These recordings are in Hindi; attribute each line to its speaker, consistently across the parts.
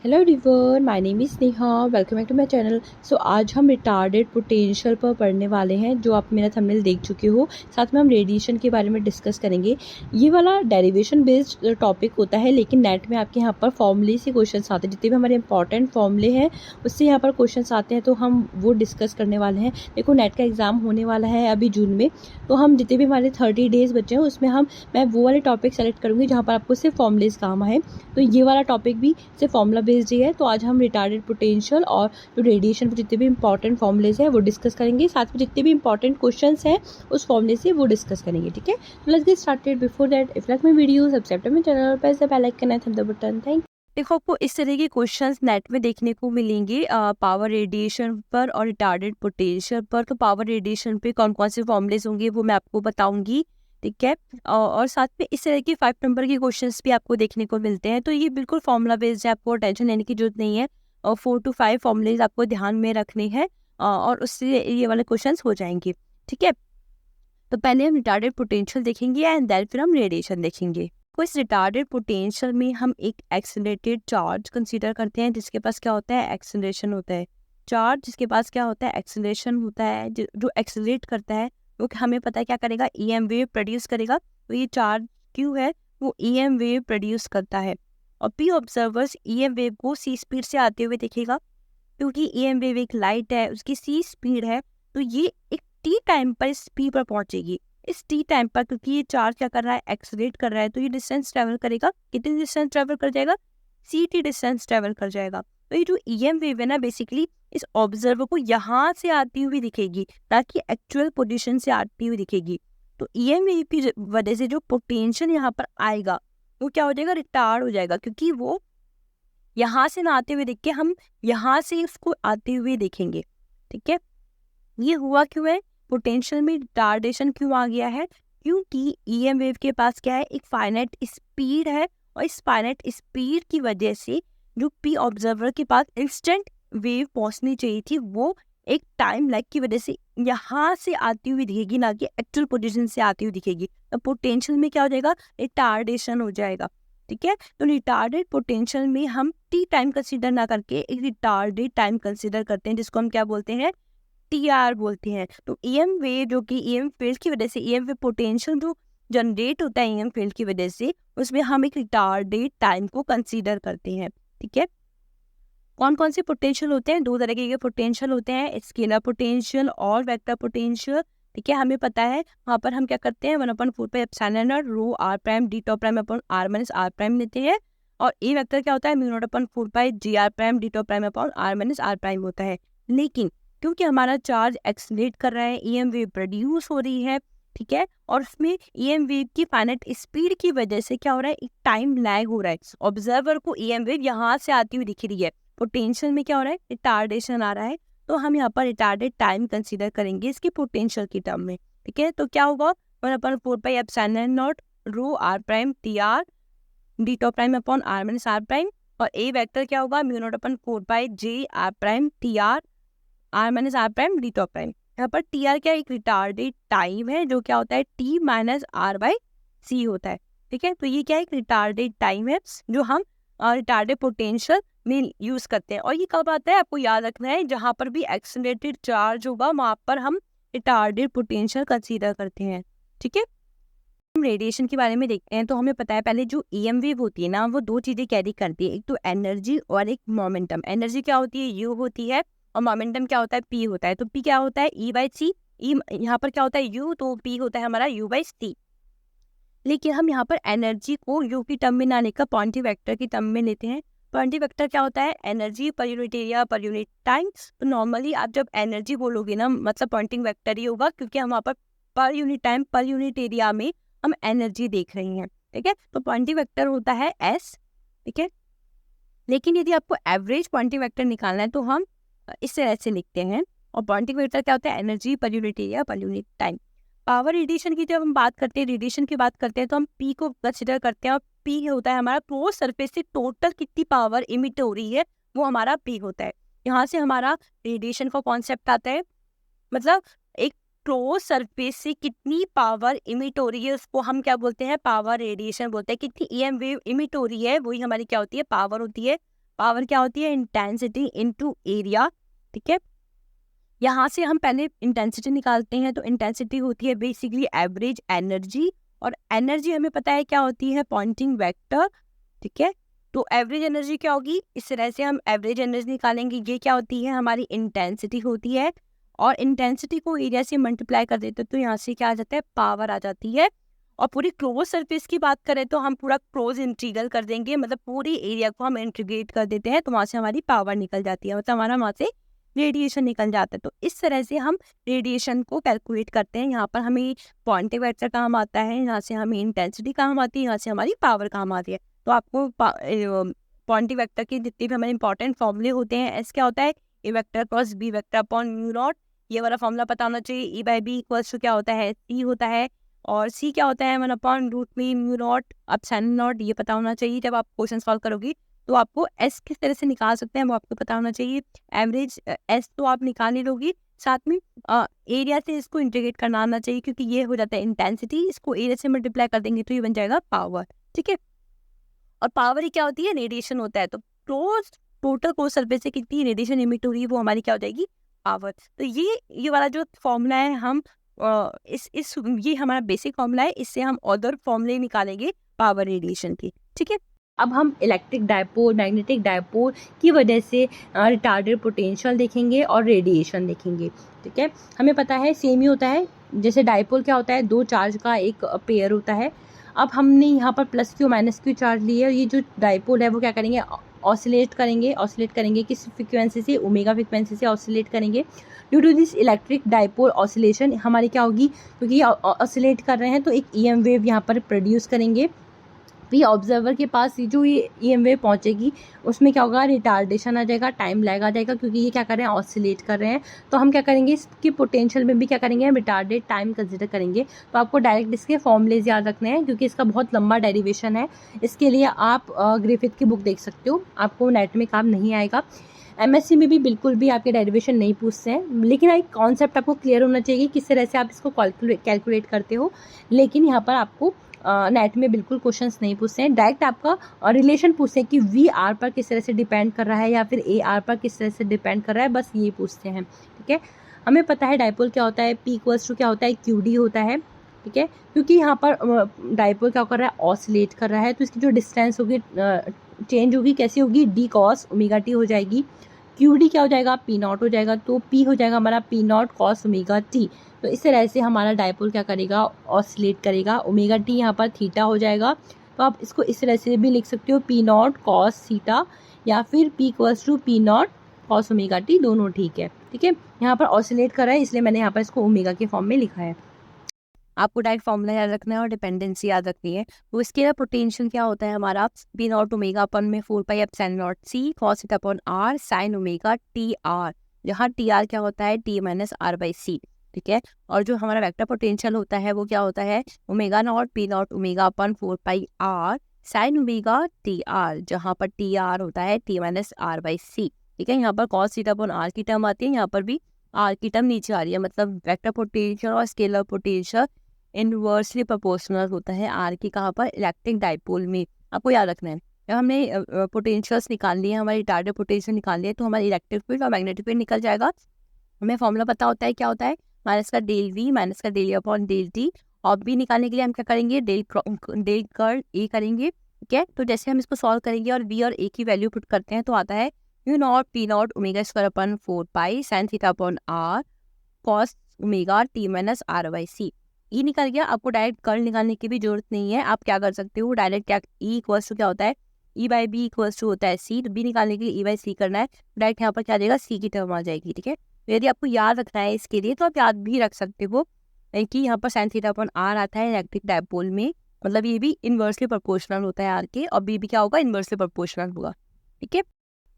Speaker 1: Hello everyone, my name is Neha. Welcome back to my channel. So आज हम रिटार्डेड पोटेंशियल पर पढ़ने वाले हैं, जो आप मेरा थंबनेल देख चुके हो। साथ में हम रेडिएशन के बारे में डिस्कस करेंगे। ये वाला डेरिवेशन बेस्ड टॉपिक होता है, लेकिन नेट में आपके यहाँ पर फॉर्मूले से क्वेश्चंस आते हैं। जितने भी हमारे इंपॉर्टेंट फॉर्मूले हैं उससे यहाँ पर क्वेश्चंस आते हैं, तो हम वो डिस्कस करने वाले हैं। देखो, नेट का एग्ज़ाम होने वाला है अभी जून में, तो हम जितने भी हमारे 30 डेज़ बचे हैं उसमें मैं वो वाले टॉपिक सेलेक्ट करूँगी जहाँ पर आपको सिर्फ फॉर्मूलेज काम है। तो ये वाला टॉपिक भी सिर्फ फॉर्मूला बेस्ड ही है। तो आज हम रिटार्डेड पोटेंशियल और जो रेडिएशन पर जितने भी इंपॉर्टेंट फॉर्मूलेज हैं वो डिस्कस करेंगे। साथ में जितने भी इंपॉर्टेंट क्वेश्चंस हैं उस फॉर्मूले से वो डिस्कस करेंगे। ठीक है, तो let's get started. Before that, if like my video, subscribe to my channel और press the bell icon and the button. Thank. देखो, आपको इस तरह के क्वेश्चंस नेट में देखने को मिलेंगे पावर रेडिएशन पर और रिटार्डेड पोटेंशियल पर। तो पावर रेडिएशन पे कौन कौन से फॉर्मूलेज होंगे वो मैं आपको बताऊंगी। ठीक है, और साथ में इस तरह के 5 नंबर के क्वेश्चंस भी आपको देखने को मिलते हैं। तो ये बिल्कुल फॉर्मूला बेस्ड है, आपको टेंशन लेने की जरूरत नहीं है। और 4 to 5 फॉर्मूलेज आपको ध्यान में रखने हैं और उससे ये वाले क्वेश्चंस हो जाएंगे। ठीक है, तो पहले हम रिटार्डेड पोटेंशियल देखेंगे एंड देन फिर हम रेडिएशन देखेंगे। तो इस रिटार्डेड पोटेंशियल में हम एक एक्सेलरेटेड चार्ज कंसीडर करते हैं, जिसके पास क्या होता है, एक्सेलरेशन होता है। चार्ज जिसके पास क्या होता है, एक्सेलरेशन होता है, जो एक्सेलरेट करता है वो हमें पता है क्या करेगा, ईएम वेव प्रोड्यूस करेगा। तो ये चार्ज क्यू है, वो ईएम वेव प्रोड्यूस करता है। और पी ऑब्जर्वर्स ईएम वेव को सी स्पीड से आते हुए देखेगा, क्योंकि ईएम वेव एक लाइट है, उसकी सी स्पीड है, तो ये एक टी टाइम पर इस पी पर पहुंचेगी। इस टी टाइम पर क्योंकि ये चार्ज क्या कर रहा है, एक्सेलरेट कर रहा है, तो ये डिस्टेंस ट्रेवल करेगा। कितनी डिस्टेंस ट्रेवल कर जाएगा, सी टी डिस्टेंस ट्रेवल कर जाएगा। तो ये जो ईएम वेव है ना, बेसिकली इस ऑब्जर्वर को यहाँ से आती हुई दिखेगी, ताकि एक्चुअल पोजीशन से आती हुई दिखेगी। तो ईएम वेव की वजह से जो पोटेंशियल यहाँ पर आएगा वो क्या हो जाएगा, रिटार्ड हो जाएगा, क्योंकि वो यहाँ से ना आते हुए देख के हम यहाँ से उसको आते हुए देखेंगे। ठीक है, ये हुआ क्यों है, पोटेंशियल में रिटार्डेशन क्यों आ गया है, क्योंकि ईएम वेव के पास क्या है, एक फाइनाइट स्पीड है। और इस फाइनाइट स्पीड की वजह से जो पी ऑब्जर्वर के पास इंस्टेंट वेव पहुंचनी चाहिए थी, वो एक टाइम लैग की वजह से यहाँ से आती हुई दिखेगी, ना कि एक्चुअल पोजीशन से आती हुई दिखेगी। तो पोटेंशियल में क्या हो जाएगा, रिटार्डेशन हो जाएगा। ठीक है, तो रिटार्डेड पोटेंशियल में हम टी टाइम कंसीडर ना करके एक रिटार्डेड टाइम कंसीडर करते हैं, जिसको हम क्या बोलते हैं, टी आर बोलते हैं। तो ईएम वेव जो कि ईएम फील्ड की वजह से, ईएम वेव पोटेंशियल जो जनरेट होता है ईएम फील्ड की वजह से, उसमें हम एक रिटार्डेड टाइम को कंसीडर करते हैं। ठीक है, कौन कौन से पोटेंशियल होते हैं, 2 तरीके के पोटेंशियल होते हैं, स्केलर पोटेंशियल और वेक्टर पोटेंशियल। ठीक है, हमें पता है वहाँ पर हम क्या करते हैं, 1/4 पे epsilon naught rho R prime D tau prime upon R minus R prime लेते हैं। और ए वेक्टर क्या होता है, mu naught upon 4 pi J R prime D tau prime upon R minus R prime होता है। लेकिन क्योंकि हमारा चार्ज एक्सलेट कर रहा है, ईएम वेव प्रोड्यूस हो रही है, ठीक है, और उसमें ईएम वेव की फाइनाइट स्पीड की वजह से क्या हो रहा है, एक टाइम लैग हो रहा है। ऑब्जर्वर को ईएम वेव यहाँ से आती हुई दिख रही है, पोटेंशियल में क्या हो रहा है, रिटार्डेशन आ रहा है। तो हम यहाँ पर रिटार्डेड टाइम कंसीडर करेंगे इसकी पोटेंशियल की टर्म में। ठीक है, तो क्या होगा, 1/4 pi epsilon naught rho R prime T R D tau prime upon R minus R prime. और ए वेक्टर क्या होगा, mu naught upon 4 pi J R prime T R R minus R prime D tau prime. यहाँ पर टी आर क्या, एक रिटार्डेड टाइम है, जो क्या होता है, T minus R by C होता है। ठीक है, तो ये क्या है, एक रिटार्डेड टाइम है जो हम रिटार्डेड पोटेंशियल में यूज करते हैं। और ये कब आता है, आपको याद रखना है, जहाँ पर भी एक्सेलरेटेड चार्ज होगा वहां पर हम रिटार्डेड पोटेंशियल कंसीडर करते हैं। ठीक है, हम रेडिएशन के बारे में देखते हैं। तो हमें पता है, पहले जो ईएम वेव होती है ना, वो 2 चीजें कैरी करती है, एक तो एनर्जी और एक मोमेंटम। एनर्जी क्या होती है, यू होती है, और मोमेंटम क्या होता है, पी होता है। तो पी क्या होता है, ई बाई सी। ई यहाँ पर क्या होता है, यू, तो पी होता है हमारा यू बाई सी। लेकिन हम यहाँ पर एनर्जी को यू की टर्म में ना लेकर पॉइंटिंग वेक्टर की टर्म में लेते हैं। पॉइंटिंग वेक्टर क्या होता है, energy per unit area per unit time. तो नॉर्मली आप जब एनर्जी बोलोगे ना, मतलब पॉइंटिंग वेक्टर ही होगा, क्योंकि हम वहाँ per unit time per unit area में हम एनर्जी देख रही हैं। ठीक है, तो पॉइंटिंग वेक्टर होता है एस। ठीक है, लेकिन यदि आपको एवरेज पॉइंटिंग वेक्टर निकालना है तो हम इस तरह से लिखते हैं। और पॉइंटिंग वेक्टर क्या होता है, energy per unit area per unit time. Power radiation की जब हम बात करते हैं, रेडिएशन की बात करते हैं, तो हम पी को कंसिडर करते हैं। और पी होता है हमारा क्लोज सरफेस से टोटल कितनी पावर इमिट हो रही है, वो हमारा पी होता है। यहाँ से हमारा रेडिएशन का कॉन्सेप्ट आता है, मतलब एक क्लोज सरफेस से कितनी पावर इमिट हो रही है, उसको हम क्या बोलते हैं, पावर रेडिएशन बोलते हैं। कितनी ईएम वेव इमिट हो रही है, वही हमारी क्या होती है, पावर होती है। पावर क्या होती है, इंटेंसिटी इनटू एरिया, ठीक है। यहाँ से हम पहले इंटेंसिटी निकालते हैं, तो इंटेंसिटी होती है बेसिकली एवरेज एनर्जी, और एनर्जी हमें पता है क्या होती है, पॉइंटिंग वेक्टर, ठीक है। तो एवरेज एनर्जी क्या होगी, इस तरह से हम एवरेज एनर्जी निकालेंगे, ये क्या होती है, हमारी इंटेंसिटी होती है, और इंटेंसिटी को एरिया से मल्टीप्लाई कर देते हैं तो यहाँ से क्या आ जाता है, पावर आ जाती है। और पूरी क्लोज सरफेस की बात करें तो हम पूरा क्लोज इंटीग्रल कर देंगे, मतलब पूरी एरिया को हम इंटीग्रेट कर देते हैं, तो वहाँ से हमारी पावर निकल जाती है, मतलब हमारा वहाँ से रेडिएशन निकल जाता है। तो इस तरह से हम रेडिएशन को कैलकुलेट करते हैं। यहाँ पर हमें पॉइंटिंग वेक्टर काम आता है, यहाँ से हमें इंटेंसिटी काम आती है, यहाँ से हमारी पावर काम आती है। तो आपको पॉइंटिंग वेक्टर के जितने भी हमारे इंपॉर्टेंट फॉर्मूले होते हैं, एस क्या होता है, A vector cross B vector upon mu naught, ये वाला फॉर्मूला पता होना चाहिए। E by B equals to क्या होता है, सी होता है, और सी क्या होता है, 1/√3 म्यू नॉट एप्सिलॉन नॉट, ये पता होना चाहिए। जब आप क्वेश्चन सॉल्व करोगी तो आपको एस किस तरह से निकाल सकते हैं वो आपको पता होना चाहिए। एवरेज एस तो आप निकाल ही लोगी, साथ में एरिया से इसको इंटीग्रेट करना आना चाहिए, क्योंकि ये हो जाता है इंटेंसिटी, इसको एरिया से मल्टीप्लाई कर देंगे तो ये बन जाएगा पावर, ठीक है। और पावर ही क्या होती है, रेडिएशन होता है। तो क्लोज टोटल क्लोज सरफेस से कितनी रेडिएशन इमिट हो रही है वो हमारी क्या हो जाएगी, पावर। तो ये वाला जो फॉर्मूला है हम इस ये हमारा बेसिक फॉर्मूला है, इससे हम अदर फॉर्मूले निकालेंगे पावर रेडिएशन की, ठीक है। अब हम इलेक्ट्रिक डायपोल, मैग्नेटिक डायपोल की वजह से रिटार्डेड पोटेंशियल देखेंगे और रेडिएशन देखेंगे, ठीक है। हमें पता है सेम ही होता है, जैसे डायपोल क्या होता है, दो चार्ज का एक पेयर होता है। अब हमने यहाँ पर plus Q minus Q charge लिए, और ये जो डायपोल है वो क्या करेंगे, ऑसिलेट करेंगे किस फ्रिक्वेंसी से, ओमेगा फ्रिक्वेंसी से ऑसिलेट करेंगे। Due to this electric dipole oscillation हमारी क्या होगी, क्योंकि ये ऑसिलेट कर रहे हैं तो एक ईएम वेव यहाँ पर प्रोड्यूस करेंगे। भी ऑब्जर्वर के पास जो ये ईएम वेव पहुंचेगी उसमें क्या होगा, रिटार्डेशन आ जाएगा, टाइम लैग आ जाएगा, क्योंकि ये क्या कर रहे हैं, ऑसिलेट कर रहे हैं। तो हम क्या करेंगे, इसकी पोटेंशियल में भी क्या करेंगे, हम रिटार्डेड टाइम कंसिडर करेंगे। तो आपको डायरेक्ट इसके फॉर्मूलेज याद रखने हैं, क्योंकि इसका बहुत लंबा डेरिवेशन है। इसके लिए आप ग्रिफिथ की बुक देख सकते हो, आपको नेट में काम नहीं आएगा। एमएससी में भी बिल्कुल भी आपके डेरिवेशन नहीं पूछते हैं, लेकिन एक कॉन्सेप्ट आपको क्लियर होना चाहिए किस तरह से आप इसको कैलकुलेट करते हो। लेकिन यहाँ पर आपको नेट में बिल्कुल क्वेश्चंस नहीं पूछते हैं, डायरेक्ट आपका रिलेशन पूछते हैं कि वी आर पर किस तरह से डिपेंड कर रहा है या फिर ए आर पर किस तरह से डिपेंड कर रहा है, बस ये पूछते हैं, ठीक है। हमें पता है डायपोल क्या होता है, पी इक्वल्स टू क्या होता है, क्यू डी होता है, ठीक है। क्योंकि यहाँ पर डायपोल क्या कर रहा है, ऑसिलेट कर रहा है, तो इसकी जो डिस्टेंस होगी चेंज होगी, कैसी होगी, डी कॉस ओमेगा टी हो जाएगी। क्यू डी क्या हो जाएगा, पी नॉट हो जाएगा, तो पी हो जाएगा हमारा P naught cos omega T. तो इस तरह से हमारा डायपोल क्या करेगा, ऑसिलेट करेगा। ओमेगा टी यहाँ पर थीटा हो जाएगा, तो आप इसको इस तरह से भी लिख सकते हो, पी नॉट कॉस थीटा, या फिर P equals to P naught cos omega T, दोनों ठीक है, ठीक है। यहाँ पर ऑसिलेट कर रहा है इसलिए मैंने यहाँ पर इसको ओमेगा के फॉर्म में लिखा है। आपको डायरेक्ट फॉर्मूला याद रखना है और डिपेंडेंसी याद रखनी है। तो इसके लिए पोटेंशियल क्या होता है हमारा, बी नॉट ओमेगा अपन में 4 pi epsilon naught C cos theta upon R sine omega T R, जहाँ टी आर क्या होता है, T minus R by C, ठीक है। और जो हमारा वेक्टर पोटेंशियल होता है वो क्या होता है, omega naught P naught omega upon 4 pi R sine omega T R, जहाँ पर टी आर होता है T minus R by C, ठीक है। यहाँ पर कॉस थीटा अपॉन आर की टर्म आती है, यहाँ पर भी आर की टर्म नीचे आ रही है, मतलब वेक्टर पोटेंशियल और स्केलर पोटेंशियल इनवर्सली प्रोपोर्शनल होता है आर की, कहाँ पर, इलेक्ट्रिक डायपोल में। आपको याद रखना है, जब हमने पोटेंशियल्स निकाल लिए, हमारी रिटार्डेड पोटेंशियल निकाल लिए, तो हमारी इलेक्ट्रिक फील्ड और मैग्नेटिक फील्ड निकल जाएगा। हमें फॉर्मूला पता होता है क्या होता है, माइनस का डेल वी माइनस का डेल अपॉन डेल टी। और बी निकालने के लिए हम क्या करेंगे, डेल कर्ल ए करेंगे, ठीक है। तो जैसे हम इसको सॉल्व करेंगे और वी और ए की वैल्यू पुट करते हैं तो आता है U naught P naught omega square upon 4 pi sine theta upon R cos omega T minus R by C. E निकल गया, आपको डायरेक्ट कर्ल निकालने की भी जरूरत नहीं है। आप क्या कर सकते हो, डायरेक्ट क्या, ई इक्वल्स टू क्या होता है, ई बाई बी इक्वल्स टू होता है सी, तो बी निकालने के लिए ई बाई सी करना है, डायरेक्ट यहाँ पर क्या देगा, सी की टर्म आ जाएगी, ठीक है। तो यदि आपको याद रखना है इसके लिए तो आप याद भी रख सकते हो कि यहाँ पर साइन थीटा अपॉन आर आता है इलेक्ट्रिक डायपोल में, मतलब ये भी इनवर्सली प्रोपोर्शनल होता है आर के, और बी भी क्या होगा, इनवर्सली प्रोपोर्शनल होगा, ठीक है।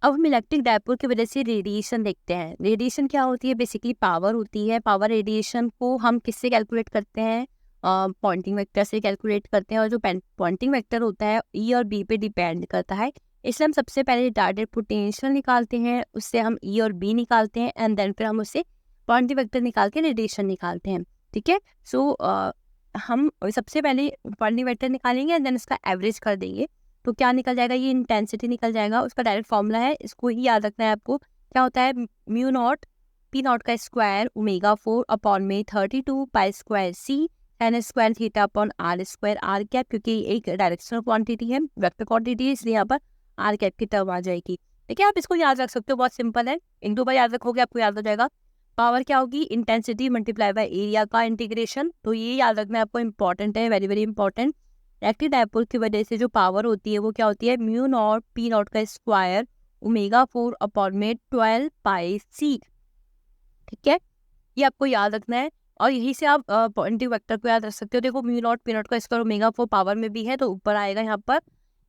Speaker 1: अब हम इलेक्ट्रिक डायपोल की वजह से रेडिएशन देखते हैं। रेडिएशन क्या होती है, बेसिकली पावर होती है। पावर रेडिएशन को हम किससे कैलकुलेट करते हैं, पॉइंटिंग वेक्टर से कैलकुलेट करते हैं, और जो पॉइंटिंग वेक्टर होता है ई और बी पे डिपेंड करता है, इसलिए हम सबसे पहले रिटार्डेड पोटेंशियल निकालते हैं, उससे हम ई और बी निकालते हैं, एंड देन फिर हम उससे पॉइंटिंग वेक्टर निकाल के रेडिएशन निकालते हैं, ठीक है। सो हम सबसे पहले पॉइंटिंग वेक्टर निकालेंगे एंड देन इसका एवरेज कर देंगे। तो क्या निकल जाएगा, ये इंटेंसिटी निकल जाएगा। उसका डायरेक्ट फॉर्मूला है, इसको ही याद रखना है आपको। क्या होता है, म्यू नॉट पी नॉट का स्क्वायर ओमेगा 4 अपॉन में 32 pi square C sine square theta upon R square R cap, क्योंकि एक डायरेक्शनल क्वांटिटी है, वेक्टर क्वांटिटी है, इसलिए यहाँ पर आर कैप की टर्म आ जाएगी। ठीक है, आप इसको याद रख सकते हो, बहुत सिंपल है, 1-2 बार याद रखोगे आपको याद हो जाएगा। पावर क्या होगी, इंटेंसिटी मल्टीप्लाई बाय एरिया का इंटीग्रेशन, तो ये याद रखना आपको इंपॉर्टेंट है, very very important. Electric dipole की वजह से जो पावर होती है वो क्या होती है, म्यू नॉट पी नॉट का स्क्वायर ओमेगा 4 अपॉन में 12 पाई सी। ठीक है, ये आपको याद रखना है, और यही से आप पॉइंटिंग वेक्टर को याद रख सकते हो। देखो म्यू नॉट पी नॉट का स्क्वायर ओमेगा 4 पावर में भी है तो ऊपर आएगा, यहाँ पर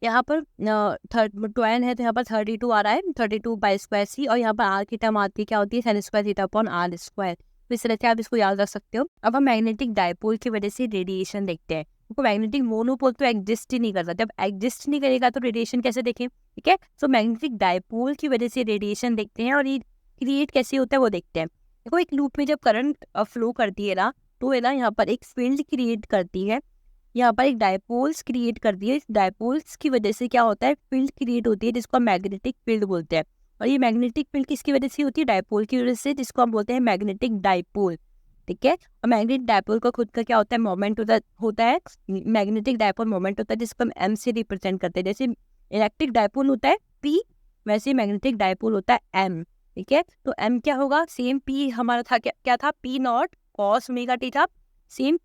Speaker 1: 12 है तो यहाँ पर 32 आ रहा है, 32 बाई स्क्वायर सी, और यहाँ पर आर की टर्म आती है, क्या होती है, sine square theta upon R square. तो इस तरह से आप इसको याद रख सकते हो। अब हम मैग्नेटिक डायपोल की वजह से रेडिएशन देखते हैं। तो मैग्नेटिक मोनोपोल तो एग्जिस्ट ही नहीं करता, जब एग्जिस्ट नहीं करेगा तो रेडिएशन कैसे देखें। ठीक है, तो मैग्नेटिक डायपोल की वजह से रेडिएशन देखते हैं, और ये क्रिएट कैसे होता है वो देखते हैं। देखो एक लूप में जब करंट फ्लो करती है ना, तो है ना यहाँ पर एक फील्ड क्रिएट करती है, यहाँ पर एक डायपोल्स क्रिएट करती है। इस डायपोल्स की वजह से क्या होता है, फील्ड क्रिएट होती है जिसको हम मैग्नेटिक फील्ड बोलते हैं। और ये मैग्नेटिक फील्ड किसकी वजह से होती है, डायपोल की वजह से, जिसको हम बोलते हैं मैग्नेटिक डायपोल। ठीक है, और मैग्नेटिक डायपोल का खुद का क्या होता है, मोमेंट होता है, मैग्नेटिक डायपोल मोमेंट होता है, जिसको हम एम से रिप्रेजेंट करते हैं। जैसे इलेक्ट्रिक डायपोल होता है पी, वैसे मैग्नेटिक डायपोल होता है एम। ठीक है, तो एम क्या होगा, सेम पी हमारा था, क्या था, P naught cos omega T था। सेम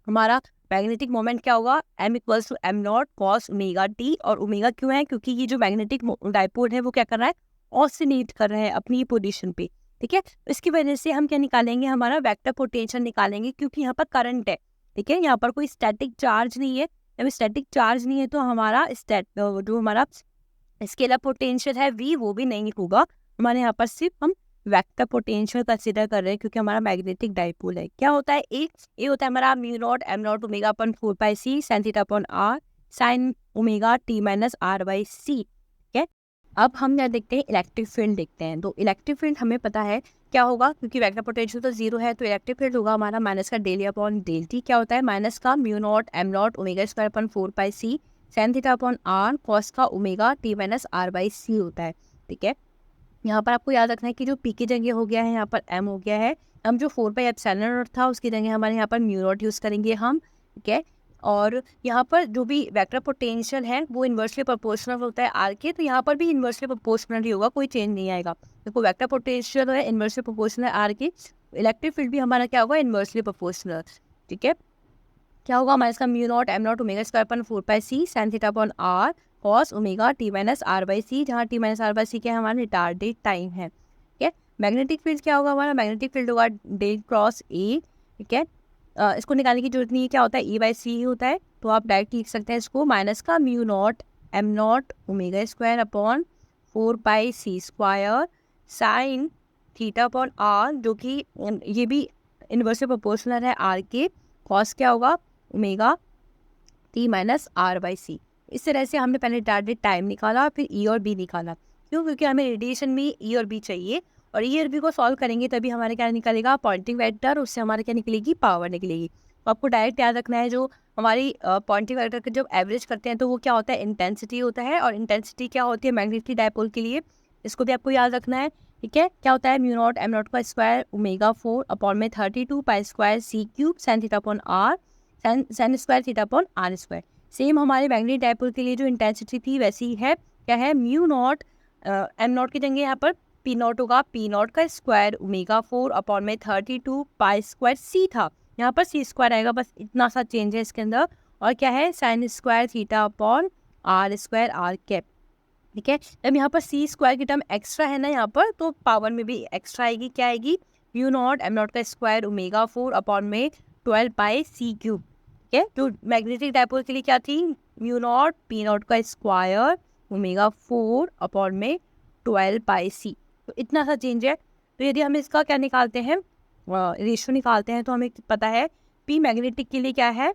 Speaker 1: हमारा मैग्नेटिक मोमेंट क्या होगा, M equals to M naught cos omega T. और ओमेगा क्यों है, क्योंकि ये जो मैग्नेटिक डायपोल है वो क्या कर रहा है, ऑसिलेट कर रहा है अपनी पोजीशन पे। ठीक है, इसकी वजह से हम क्या निकालेंगे, हमारा वेक्टर पोटेंशियल निकालेंगे, क्योंकि यहाँ पर करंट है। ठीक है, यहाँ पर कोई स्टैटिक चार्ज नहीं है, जब स्टैटिक चार्ज नहीं है तो हमारा जो हमारा स्केलर पोटेंशियल है वी, वो भी नहीं होगा हमारे यहाँ पर, सिर्फ हम वेक्टर पोटेंशियल कंसीडर कर रहे हैं, क्योंकि हमारा मैग्नेटिक डायपोल है। क्या होता है, ए होता है हमारा mu naught M naught omega upon 4 pi C sine theta upon R sine omega T minus R by C. ठीक है, अब हम क्या देखते हैं, इलेक्ट्रिक फील्ड देखते हैं। तो इलेक्ट्रिक फील्ड हमें पता है क्या होगा, क्योंकि वेक्टर पोटेंशियल तो 0 है, तो इलेक्ट्रिक फील्ड होगा हमारा माइनस का डेल अपॉन डेल टी। क्या होता है, माइनस का mu naught M naught omega square upon 4 pi C sine theta upon R cos का omega T minus R by C होता है। ठीक है, यहाँ पर आपको याद रखना है कि जो पी की जगह हो गया है यहाँ पर एम हो गया है, हम जो 4 पाई एप्सिलॉन नॉट था उसकी जगह हमारे यहाँ पर म्यू नॉट यूज़ करेंगे हम। ठीक है, और यहाँ पर जो भी वेक्टर पोटेंशियल है वो इन्वर्सली प्रोपोर्शनल होता है आर के, तो यहाँ पर भी इन्वर्सली प्रोपोर्शनल ही होगा, कोई चेंज नहीं आएगा। देखो वेक्टर पोटेंशियल है इन्वर्सली प्रोपोर्शनल आर के, इलेक्ट्रिक फील्ड भी हमारा क्या होगा, इन्वर्सली प्रोपोर्शनल। ठीक है, क्या होगा हमारे इसका mu naught M naught omega square upon 4 pi C sine theta upon R cos omega T minus R by C, जहाँ T minus R by C क्या है, हमारा रिटार्डेड टाइम है। ठीक है, मैग्नेटिक फील्ड क्या होगा, हमारा मैग्नेटिक फील्ड होगा डेल क्रॉस ए। ठीक है, इसको निकालने की जरूरत नहीं है, क्या होता है, ई बाई सी ही होता है, तो आप डायरेक्ट लिख सकते हैं इसको, माइनस का mu naught M naught omega square upon 4 pi C square sine theta upon R, जो कि ये भी इन्वर्सली प्रोपोर्शनल है आर के, कॉस क्या होगा, omega T minus R by C. इस तरह से हमने पहले रिटार्डेड टाइम निकाला, फिर ई और बी निकाला। क्यों, क्योंकि हमें रेडिएशन में ई और बी चाहिए, और ई और बी को सॉल्व करेंगे तभी हमारे क्या निकलेगा, पॉइंटिंग वेक्टर, उससे हमारे क्या निकलेगी, पावर निकलेगी। तो आपको डायरेक्ट याद रखना है, जो हमारी पॉइंटिंग वेक्टर के जब एवरेज करते हैं तो वो क्या होता है, इंटेंसिटी होता है, और इंटेंसिटी क्या होती है मैग्नेटिक डायपोल के लिए, इसको भी आपको याद रखना है। ठीक है, क्या होता है, म्यू नॉट एम नॉट का स्क्वायर ओमेगा 4 अपॉन में 32 pi square C cube sine theta upon R sine square theta upon R square. Same हमारे मैग्नेटिक डायपोल के लिए जो इंटेंसिटी थी वैसी है, क्या है, म्यू नॉट एम नॉट की जगह यहाँ पर पी नॉट होगा, पी नॉट का स्क्वायर ओमेगा 4 अपॉन में 32 पाई स्क्वायर सी था, यहाँ पर सी स्क्वायर आएगा, बस इतना सा चेंज है इसके अंदर। और क्या है, sine square theta upon R square R cap. ठीक है, जब यहाँ पर सी स्क्वायर की टर्म एक्स्ट्रा है ना यहाँ पर, तो पावर में भी एक्स्ट्रा आएगी, क्या आएगी, म्यू नॉट एम नॉट का स्क्वायर ओमेगा 4 अपॉन में 12 पाई सी क्यूब। ठीक है, जो मैग्नेटिक डायपोल के लिए क्या थी, म्यू नॉट पी नॉट का स्क्वायर ओमेगा 4 अपॉन में 12 पाई सी, तो इतना सा चेंज है। तो यदि हम इसका क्या निकालते हैं, रेशियो निकालते हैं, तो हमें पता है पी मैग्नेटिक के लिए क्या है,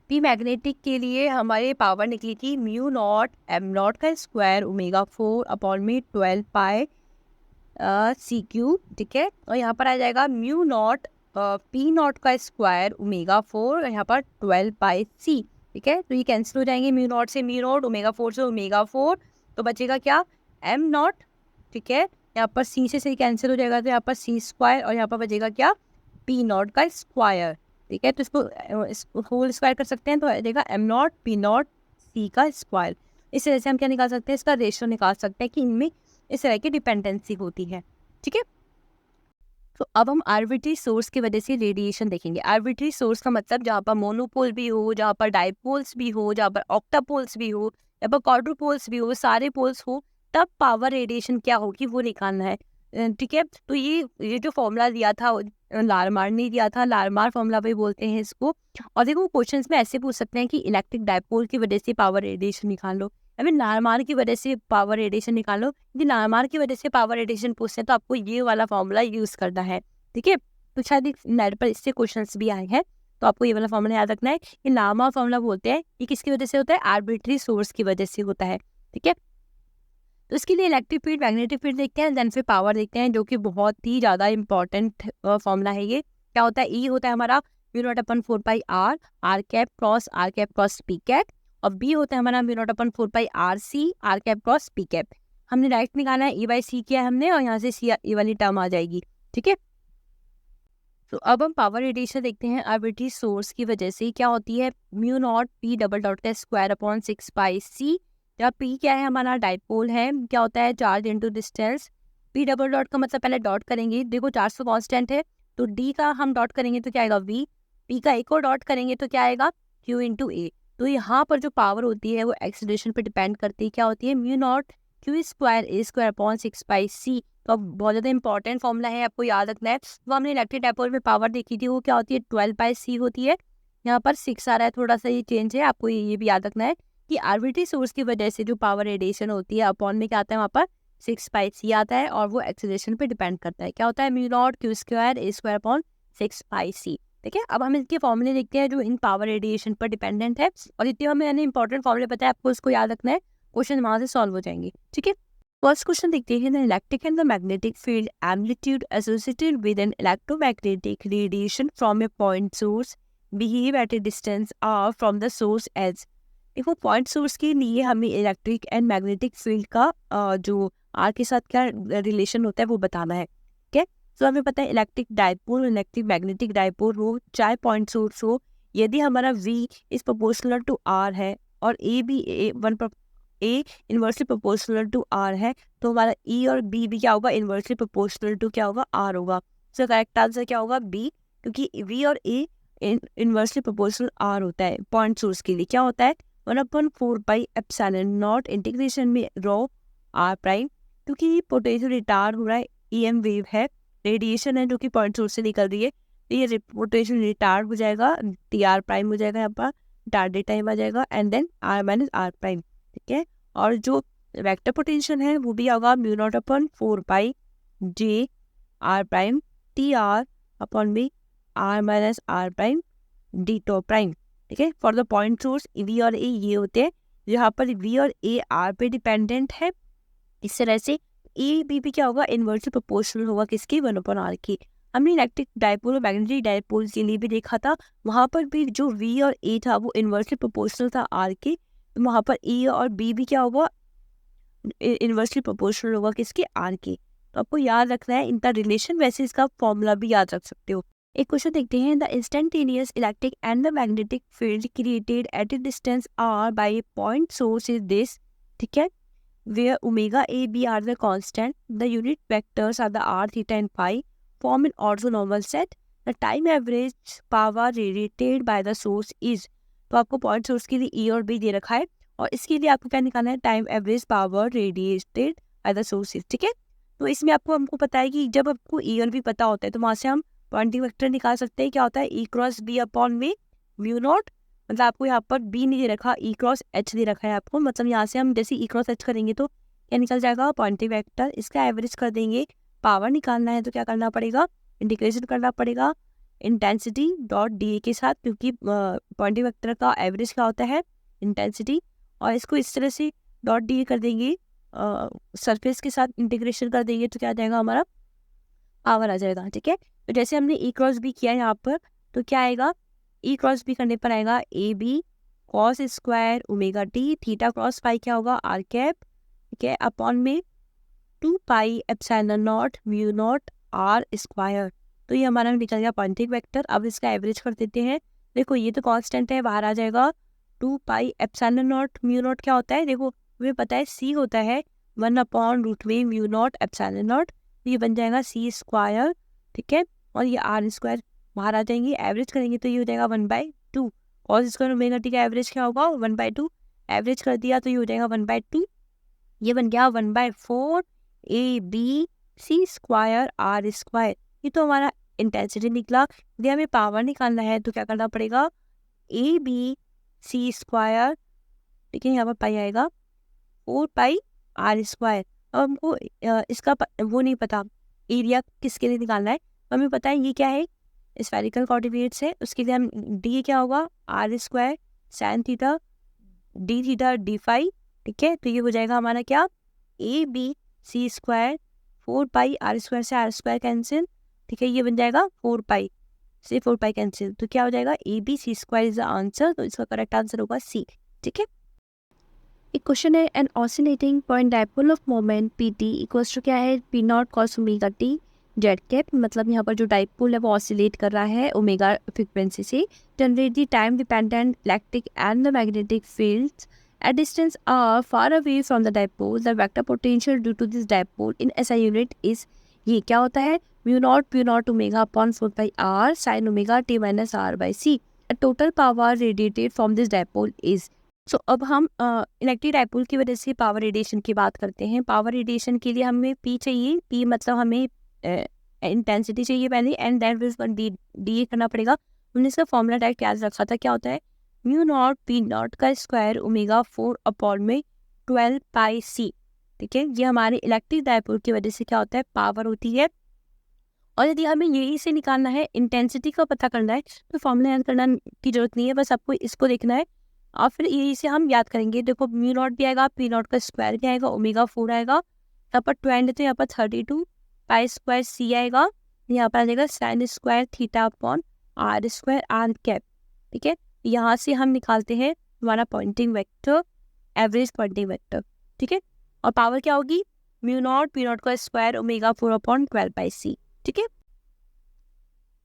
Speaker 1: पी मैग्नेटिक के लिए हमारे पावर निकली थी म्यू नॉट एम नॉट का स्क्वायर ओमेगा 4 अपॉन में 12 पाई सी क्यूब। ठीक है, और यहाँ पर आ जाएगा म्यू नॉट पी नॉट का स्क्वायर ओमेगा 4, यहाँ पर 12 पाई सी। ठीक है। तो ये कैंसिल हो जाएंगे, म्यू नॉट से म्यू नॉट, ओमेगा 4 से ओमेगा 4, तो बचेगा क्या, एम नॉट। ठीक है, यहाँ पर सी से सही कैंसिल हो जाएगा, तो यहाँ पर सी स्क्वायर, और यहाँ पर बचेगा क्या, पी नॉट का स्क्वायर। ठीक है, तो इसको होल स्क्वायर कर सकते हैं, तो आ जाएगा एम नॉट पी नॉट सी का स्क्वायर। इस तरह से हम क्या निकाल सकते हैं, इसका रेशियो निकाल सकते हैं कि इनमें इस तरह की डिपेंडेंसी होती है। ठीक है, तो अब हम आर्बिट्री सोर्स की वजह से रेडिएशन देखेंगे। आर्बिट्री सोर्स का मतलब जहाँ पर मोनोपोल भी हो, जहाँ पर डाइपोल्स भी हो, जहाँ पर ऑक्टापोल्स भी हो, जहाँ पर क्वाड्रुपोल्स भी हो, सारे पोल्स हो, तब पावर रेडिएशन क्या होगी वो निकालना है। ठीक है, तो ये जो फॉर्मूला दिया था लारमार ने दिया था, लारमार फॉर्मूला भी बोलते हैं इसको। और देखो क्वेश्चंस में ऐसे पूछ सकते हैं कि इलेक्ट्रिक डाइपोल की वजह से पावर रेडिएशन निकाल लो, अभी लारमार की वजह से पावर रेडिएशन निकालो। यदि लारमार की वजह से पावर रेडिएशन पूछते हैं तो आपको ये वाला फॉर्मूला यूज करना है। ठीक है, तो शायद नेट पर इससे क्वेश्चंस भी आए हैं, तो आपको ये वाला फॉर्मूला याद रखना है कि लारमार फॉर्मूला बोलते हैं, ये किसकी वजह से होता है, आर्बिट्री सोर्स की वजह से होता है। ठीक है, तो इसके लिए इलेक्ट्रिक फील्ड, मैग्नेटिक फील्ड देखते हैं, देन फिर पावर देखते हैं, जो कि बहुत ही ज़्यादा इंपॉर्टेंट फॉर्मूला है। ये क्या होता है, ई होता है हमारा mu naught upon 4 pi R cap cross P cap, और बी होता है हमारा mu naught upon 4 pi R cap cross P cap. हमने राइट निकाला है, ई बाई सी किया है हमने, और यहाँ से सी ये वाली टर्म आ जाएगी। ठीक है, तो अब हम पावर रेडिएशन देखते हैं आर्बिट्री सोर्स की वजह से क्या होती है, mu naught P double dot का स्क्वायर अपॉन 6 पाई सी, जहाँ पी क्या है हमारा डाइपोल है, क्या होता है charge into distance. P double dot का मतलब पहले डॉट करेंगे, देखो चार्ज तो कांस्टेंट है, तो डी का हम डॉट करेंगे तो क्या आएगा वी, पी का एक और डॉट करेंगे तो क्या आएगा क्यू इंटू ए। तो यहाँ पर जो पावर होती है वो एक्सीलरेशन पे डिपेंड करती है, क्या होती है mu not Q square A square upon 6 पाई सी। तो अब बहुत ज़्यादा इंपॉर्टेंट फॉर्मूला है, आपको याद रखना है। वो हमने इलेक्ट्रिक डाइपोल में पावर देखी थी, वो क्या होती है 12 पाई सी होती है। यहाँ पर 6 आ रहा है, थोड़ा सा ये चेंज है, आपको ये भी याद रखना है कि आर्बिट्री सोर्स की वजह से जो पावर रेडिएशन होती है अपॉन में क्या आता है, वहाँ पर 6 पाई सी आता है, और वो एक्सीलरेशन पे डिपेंड करता है, क्या होता है mu not Q square A square upon 6 pi C. ठीक है, अब हम इसके फॉर्मूले देखते हैं जो इन पावर रेडिएशन पर डिपेंडेंट है, और जितने हमें इंपॉर्टेंट फॉर्मूले पता है आपको उसको याद रखना है, क्वेश्चन वहाँ से सॉल्व हो जाएंगे। ठीक है, फर्स्ट क्वेश्चन देखते हैं, the electric and the magnetic field amplitude associated with an electromagnetic radiation from a point source behave at a distance R from the source as. देखो पॉइंट सोर्स के लिए हमें इलेक्ट्रिक एंड मैग्नेटिक फील्ड का जो आर के साथ क्या रिलेशन होता है वो बताना है। ठीक है, तो हमें पता है electric dipole, electric magnetic dipole हो, चाहे पॉइंट सोर्स हो, यदि हमारा V is proportional to R है और A भी A inversely proportional to R है, तो हमारा E और B भी क्या होगा, इनवर्सली प्रोपोर्शनल टू क्या होगा, R होगा। तो करेक्ट आंसर क्या होगा, B, क्योंकि V और A इनवर्सली प्रोपोर्शनल R होता है। पॉइंट सोर्स के लिए क्या होता है 1/4 पाई एप्सिलॉन नॉट इंटीग्रेशन में रो R प्राइम, क्योंकि पोटेंशियल रिटार्ड हो रहा है, EM वेव है, रेडिएशन है जो कि पॉइंट सोर्स से निकल रही है, तो ये पोटेंशियल रिटार्ड हो जाएगा, TR प्राइम हो जाएगा, यहाँ पर रिटार्डेड टाइम आ जाएगा, and then R minus R prime. ठीक है, और जो वेक्टर पोटेंशियल है वो भी होगा mu naught upon 4 pi J R prime TR upon B R minus R prime D टो प्राइम। ठीक है, for the point source V और A ये होते हैं, यहाँ पर V और A R पे डिपेंडेंट है, इस तरह से ए बी भी क्या होगा, इनवर्सली प्रोपोर्शनल होगा किसकी, 1/R की। हमने इलेक्ट्रिक डाइपोल और मैग्नेटिक डाइपोल के लिए भी देखा था, वहाँ पर भी जो V और A था वो इनवर्सली प्रोपोर्शनल था R के, तो वहाँ पर E और B भी क्या होगा, इनवर्सली प्रोपोर्शनल होगा किसके, R के। तो आपको याद रखना है इनका रिलेशन, वैसे इसका फॉर्मूला भी याद रख सकते हो। एक क्वेश्चन देखते हैं, the instantaneous electric and the magnetic field created at a distance R by a point source is this. ठीक है, where omega A, B are the constant, the unit vectors are the R, theta and phi, form an orthonormal set, the time average power radiated by the source is। तो आपको पॉइंट सोर्स के लिए E और B दे रखा है, और इसके लिए आपको क्या निकालना है, time average power radiated by the source is. ठीक है, तो इसमें हमको पता है कि जब आपको E और B पता होता है तो वहाँ से हम पॉइंटिंग वेक्टर निकाल सकते हैं, क्या होता है E क्रॉस B अपॉन में म्यू नॉट, मतलब आपको यहाँ पर B नहीं दे रखा, E क्रॉस H दे रखा है आपको, मतलब यहाँ से हम जैसे E क्रॉस H करेंगे तो क्या निकल जाएगा, पॉइंटिंग वेक्टर, इसका एवरेज कर देंगे। पावर निकालना है तो क्या करना पड़ेगा, इंटीग्रेशन करना पड़ेगा इंटेंसिटी डॉट डी के साथ, क्योंकि पॉइंटिंग वेक्टर का एवरेज क्या होता है, इंटेंसिटी, और इसको इस तरह से डॉट डी कर देंगे, सरफेस के साथ इंटीग्रेशन कर देंगे तो क्या आ जाएगा, हमारा पावर आ जाएगा। ठीक है, तो जैसे हमने E क्रॉस B किया यहाँ पर, तो क्या आएगा, E क्रॉस B करने पर आएगा AB cos square omega T, theta cross pi क्या होगा आर कैप, ठीक है, अपॉन में 2 pi epsilon naught mu naught R square. तो ये हमारा निकल गया पॉइंटिंग वेक्टर। अब इसका एवरेज कर देते हैं। देखो ये तो कांस्टेंट है, बाहर आ जाएगा 2 pi epsilon naught mu not क्या होता है, देखो हमें पता है सी होता है 1/√में म्यू नॉट एप्सिलॉन नॉट, ये बन जाएगा सी स्क्वायर, ठीक है, और ये आर स्क्वायर बाहर आ जाएंगे। एवरेज करेंगे तो ये हो जाएगा 1/2। कॉस स्क्वायर ओमेगा टी का एवरेज क्या होगा 1/2, एवरेज कर दिया तो ये हो जाएगा 1/2, ये बन गया 1/4 A B C square R square. ये तो हमारा इंटेंसिटी निकला। यदि हमें पावर निकालना है तो क्या करना पड़ेगा, ए बी सी स्क्वायर, ठीक है, यहाँ पर पाई आएगा 4 पाई आर स्क्वायर। अब हमको इसका वो नहीं पता एरिया किसके लिए निकालना है, तो हमें पता है ये क्या है, स्फेरिकल कोऑर्डिनेट्स है, उसके लिए हम डी क्या होगा R square sine theta d phi, ठीक है, तो ये हो जाएगा हमारा क्या A B C square 4 pi R square से आर स्क्वायर कैंसिल, ठीक है, ये बन जाएगा 4 पाई से 4 पाई कैंसिल, तो क्या हो जाएगा A B C square is the answer, तो इसका करेक्ट आंसर होगा सी, ठीक है। एक क्वेश्चन है, an oscillating point dipole of moment P T equals to क्या है, P naught cos omega T Z cap, मतलब यहाँ पर जो डायपोल है वो ऑसिलेट कर रहा है ओमेगा फ्रीक्वेंसी से। Generate the time dependent electric and the magnetic fields at distance r far away from the dipole, the vector potential due to this dipole in SI unit is, ये क्या होता है, mu naught omega upon 4 pi R sine omega T minus R by C. Total power radiated from this dipole is. So अब हम इलेक्ट्रिक डायपोल की वजह से पावर रेडिएशन की बात करते हैं। पावर रेडिएशन के लिए हमें पी चाहिए, पी मतलब हमें इंटेंसिटी चाहिए पहले, एंड देन डी करना पड़ेगा। हमने इसका फॉर्मूला डायरेक्ट याद रखा था, क्या होता है म्यू नॉट पी नॉट का स्क्वायर ओमेगा 4 अपॉन में 12 पाई सी, ठीक है, ये हमारे इलेक्ट्रिक डायपोल की वजह से क्या होता है पावर होती है। और यदि हमें यही से निकालना है, इंटेंसिटी का पता करना है, तो फॉर्मूला याद करना की जरूरत नहीं है, बस आपको इसको देखना है और फिर यही से हम याद करेंगे। देखो म्यू नॉट भी आएगा, पी नॉट का स्क्वायर भी आएगा, ओमेगा 4 आएगा, यहाँ पर 12 तो यहाँ पर 32 पाई स्क्वायर सी आएगा, यहाँ पर आ जाएगा sine square theta upon R square R cap, ठीक है। यहाँ से हम निकालते हैं हमारा Poynting vector, average Poynting vector, ठीक है, और पावर क्या होगी म्यू नॉट पी नॉट का square omega 4 upon 12 pi C, ठीक है।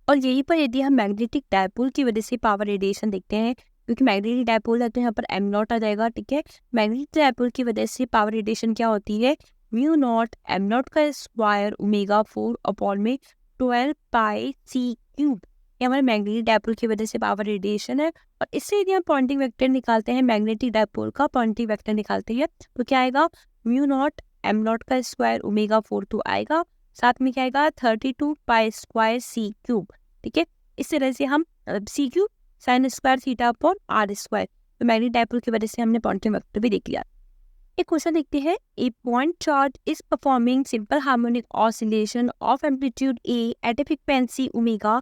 Speaker 1: और यहीं पर यदि हम मैग्नेटिक डायपोल की वजह से पावर रेडिएशन देखते हैं, क्योंकि मैग्नेटिक डायपोल है तो यहाँ पर एम नॉट आ जाएगा, ठीक है। मैग्नेटिक डायपोल की वजह से पावर रेडिएशन क्या होती है, म्यू नॉट एम नॉट का स्क्वायर ओमेगा 4 अपॉन में 12 पाई सी क्यूब, ये हमारे मैग्नेटिक डायपोल की वजह से पावर रेडिएशन है। और इससे यदि हम पॉइंटिंग वेक्टर निकालते हैं, मैग्नेटिक डायपोल का पॉइंटिंग वेक्टर निकालते हैं, तो क्या आएगा म्यू नॉट एम नॉट का स्क्वायर ओमेगा 4 तो आएगा, साथ में क्या आएगा 32 पाई स्क्वायर सी क्यूब, ठीक है। इस तरह से हम C cube sine square theta upon R square, तो मैग्नेटिक डायपोल की वजह से हमने पॉइंटिंग वेक्टर भी देख लिया। एक क्वेश्चन देखते हैं, a point charge is performing simple harmonic oscillation of amplitude A at a frequency omega,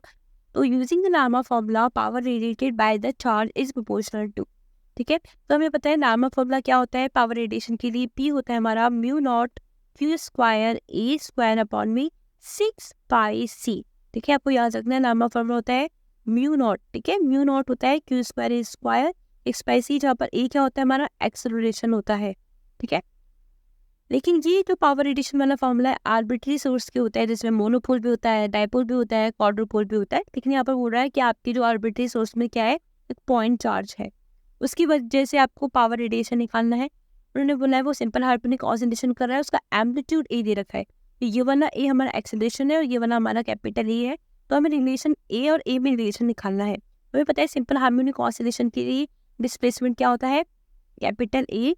Speaker 1: तो using the Larmor formula power radiated by the charge is proportional to, ठीक है। तो हमें पता है लार्मा फॉर्मूला क्या होता है पावर रेडिएशन के लिए, पी होता है हमारा mu not Q square A square upon में 6 पाई सी, ठीक है। आपको याद रखना है लार्मा फॉर्मूला होता है म्यू नॉट, ठीक है, म्यू नॉट होता है क्यू स्क्वायर ए स्क्वायर 6 पाई सी, जहाँ पर ए क्या होता है हमारा एक्सेलरेशन होता है, ठीक है। लेकिन ये जो पावर रेडिएशन वाला फॉर्मूला है आर्बिट्री सोर्स के होता है, जिसमें मोनोपोल भी होता है, डायपोल भी होता है, क्वाड्रोपोल भी होता है, लेकिन यहाँ पर बोल रहा है कि आपकी जो आर्बिट्री सोर्स में क्या है एक पॉइंट चार्ज है, उसकी वजह से आपको पावर रेडिएशन निकालना है। उन्होंने बोला है वो सिंपल हार्मोनिक ऑसिलेशन कर रहा है, उसका एम्पलीट्यूड ए दे रखा है, ये वाला ए हमारा एक्सेलरेशन है और ये वाला हमारा कैपिटल ए है, तो हमें रिलेशन ए और ए में रिलेशन निकालना है। हमें पता है सिंपल हार्मोनिक ऑसिलेशन के लिए डिस्प्लेसमेंट क्या होता है, कैपिटल ए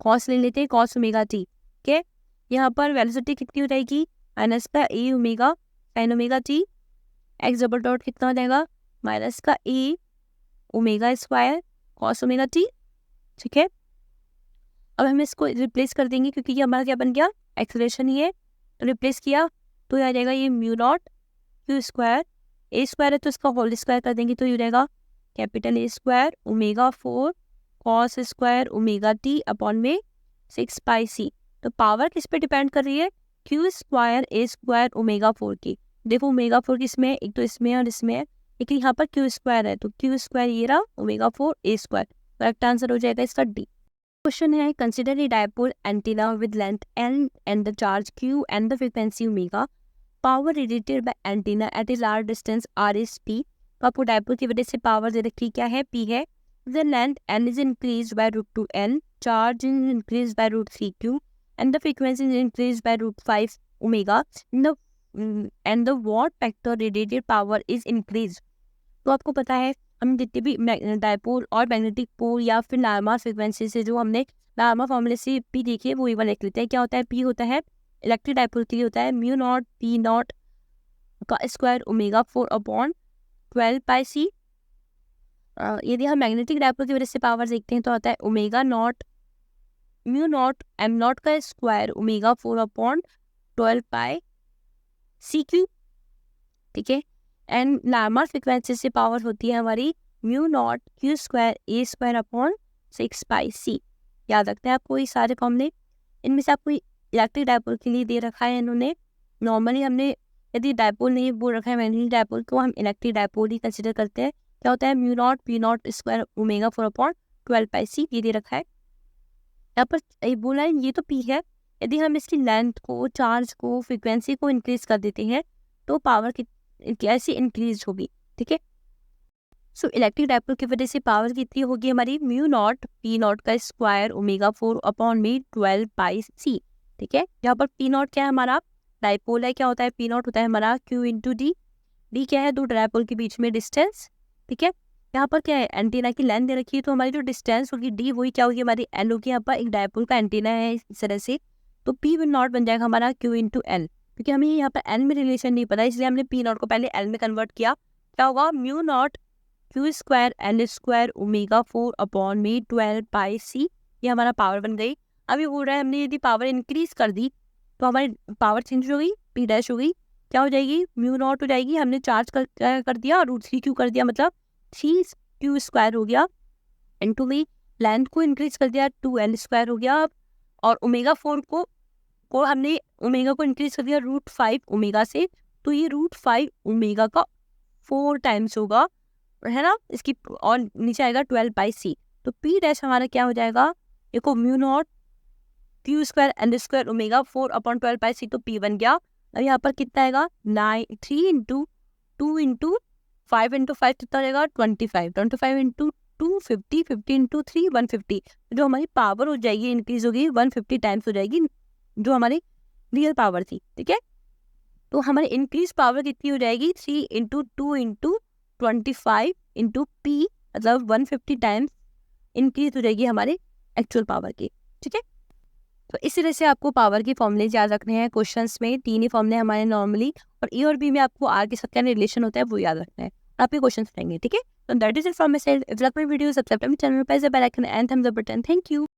Speaker 1: कॉस ले लेते हैं कॉस ओमेगा टी, ठीक है। यहाँ पर वेलोसिटी कितनी हो जाएगी माइनस का A omega sine omega T, X double dot कितना हो जाएगा माइनस का A omega square cos omega T, ठीक है। अब हम इसको रिप्लेस कर देंगे क्योंकि ये हमारा क्या बन गया एक्सेलरेशन ही है, तो रिप्लेस किया तो ये आ जाएगा ये म्यू नॉट क्यू स्क्वायर ए स्क्वायर है तो इसका होल स्क्वायर कर देंगे तो ये हो जाएगा capital A square omega 4 cos square omega T upon में 6 पाई सी। तो पावर किस पे डिपेंड कर रही है क्यू स्क्वायर ए स्क्वायर ओमेगा 4 की। देखो ओमेगा 4 किसमें है, एक तो इसमें और इसमें है, लेकिन यहाँ पर क्यू स्क्वायर है, तो क्यू स्क्वायर ये रहा omega 4 A square. Correct answer हो जाएगा इसका डी। क्वेश्चन है consider a dipole antenna with length L and the charge Q and the frequency omega, power radiated by antenna at a large distance R is P. तो आपको डायपोल की वजह से पावर दे रखी क्या है, पी है। The length N is increase by root 2 N, charge is increase by root 3 Q and the frequency is increase by root 5 omega and the what factor radiated power is increase. तो आपको पता है हम जितने भी डायपोल और मैग्नेटिक पोल या फिर लार्मा फ्रिक्वेंसी से जो हमने लार्मा फॉर्मूले से पी देखिए वो इवन लिख लेते हैं। क्या होता है, पी होता है इलेक्ट्रिक डायपोल के लिए होता है म्यू नॉट पी नॉट का स्क्वायर ओमेगा 4 अपॉन 12 पाई सी। यदि हम मैग्नेटिक डायपोल की वजह से पावर देखते हैं तो आता है omega not mu naught M naught का square omega 4 upon 12 pi C Q. ठीक है, एंड लार्मा फ्रिक्वेंसी से पावर होती है हमारी म्यू नॉट क्यू स्क्वायर ए स्क्वायर अपॉन 6 पाई सी। याद रखते हैं आपको ये सारे फॉर्मूले। इनमें से आपको इलेक्ट्रिक डायपोल के लिए दे रखा है इन्होंने। नॉर्मली हमने यदि डायपोल नहीं बोल रखा है मैग्नेटिक डायपोल को हम इलेक्ट्रिक डायपोल ही कंसिडर करते हैं। क्या होता है mu naught P not square omega 4 upon 12 pi सी, ये दे रखा है। यहाँ पर ये बोला है ये तो पी है, यदि हम इसकी लेंथ को चार्ज को फ्रिक्वेंसी को इंक्रीज कर देते हैं तो पावर कैसे इंक्रीज होगी। ठीक है, सो इलेक्ट्रिक डायपोल की वजह से पावर कितनी होगी हमारी म्यू नॉट पी नॉट का स्क्वायर ओमेगा 4 अपॉन में 12 पाई सी। ठीक है, यहाँ पर पी नॉट क्या है हमारा डायपोल है, क्या होता है पी नॉट होता है हमारा क्यू इंटू डी। डी क्या है, दो डायपोल के बीच में डिस्टेंस। ठीक है, यहाँ पर क्या है एंटीना की लेंथ दे रखी है, तो हमारी जो डिस्टेंस होगी डी वही क्या होगी हमारी एल होगी। यहाँ पर एक डायपोल का एंटीना है इस तरह से, तो पी नॉट बन जाएगा हमारा क्यू इंटू एल। क्योंकि हमें यहाँ पर एल में रिलेशन नहीं पता इसलिए हमने पी नॉट को पहले एल में कन्वर्ट किया। क्या होगा mu not Q square L square omega 4 upon में 12 पाई सी, ये हमारा पावर बन गई। अभी बोल रहा है हमने यदि पावर इंक्रीज कर दी तो हमारी पावर चेंज हो गई, पी डैश हो गई, क्या हो जाएगी म्यू नॉट हो जाएगी। हमने चार्ज कर दिया रूट 3 क्यू कर दिया, मतलब 3 क्यू स्क्वायर हो गया इंटू में लेंथ को इंक्रीज कर दिया 2 एल स्क्वायर हो गया। और ओमेगा 4 को हमने ओमेगा को इंक्रीज कर दिया रूट 5 ओमेगा से, तो ये रूट 5 ओमेगा का 4 टाइम्स होगा है ना इसकी, और नीचे आएगा 12 पाई सी। तो पी डैश हमारा क्या हो जाएगा, देखो mu naught Q square L square omega 4 upon 12 pi सी, तो पी बन गया। अब यहाँ पर कितना आएगा 3 इंटू 2 इंटू 5 इंटू 5 कितना हो जाएगा 25 इंटू 2 50 50 इंटू 3 150। जो हमारी पावर हो जाएगी इंक्रीज होगी 150 टाइम्स हो जाएगी जो हमारी रियल पावर थी। ठीक है, तो हमारी इंक्रीज पावर कितनी हो जाएगी 3 इंटू 2 इंटू 25 इंटू पी, मतलब 150 टाइम्स इंक्रीज हो जाएगी हमारे एक्चुअल पावर की। ठीक है, तो इस तरह से आपको पावर के फॉर्मूले याद रखने हैं। क्वेश्चंस में 3 ही फॉर्मूले हमारे नॉर्मली, और ए और बी में आपको आर के साथ क्या रिलेशन होता है वो याद रखना है। आप ये क्वेश्चन रहेंगे। ठीक है, तो that is it from my side. If you like my video subscribe to my channel, press the bell icon and thumbs up button. Thank you.